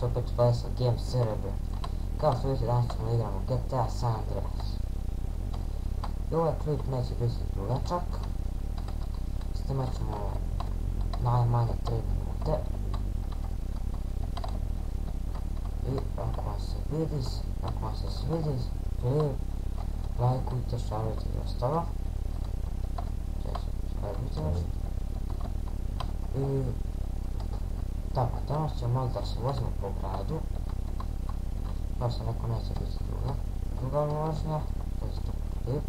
se opet Vesa Games server. Kao što vidite, danas ćemo igramo GTA San Andreas. I ovaj klip neće biti dugačak. Snimat ćemo najmanje 3 minute. I ako vam se svidi klip, lajkujte, šarujte i ostalo. I tako, danas ćemo malo da se vozimo po gradu. Kao sam rekao, neće biti druga vožnja, to je to klip.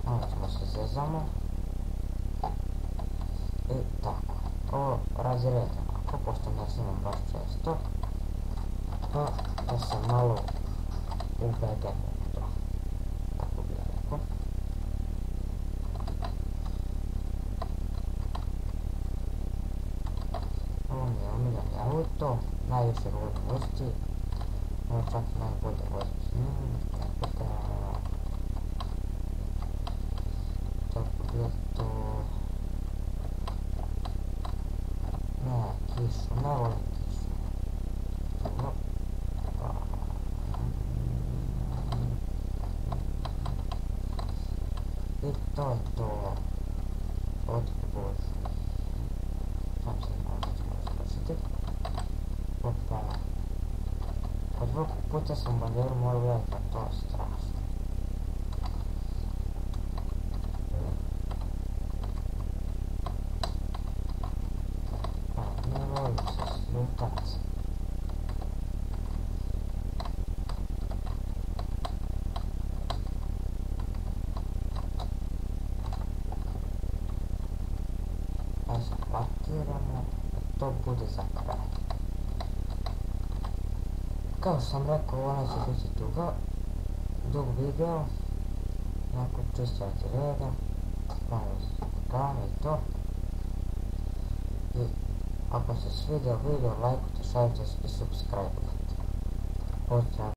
Onda ćemo se zezamo. I tako, ovo radi reda, ako pošto ne snimam baš često, pa da se malo ubedemo u to, tako bih rekao. Ovo mi je omiljeni auto, najviše volim voziti, ovo čak i najbolje vozim s njim, tako da bi je to. Ne, kišu, ne volim kišu. I to je to. Otpor. Tam se možda ćemo završiti. Opa. Od drugog puta sam banderu morao gledati, a to je strašno. Ne volim se slutat. Se parkiramo, to bude za kraj. Kao što sam rekao, ovo neće biti dug video, onako čisto radi reda, malo strane i to. I ako se svidio video, lajkujte, šarite i subscribe-ujte. Pozdrav!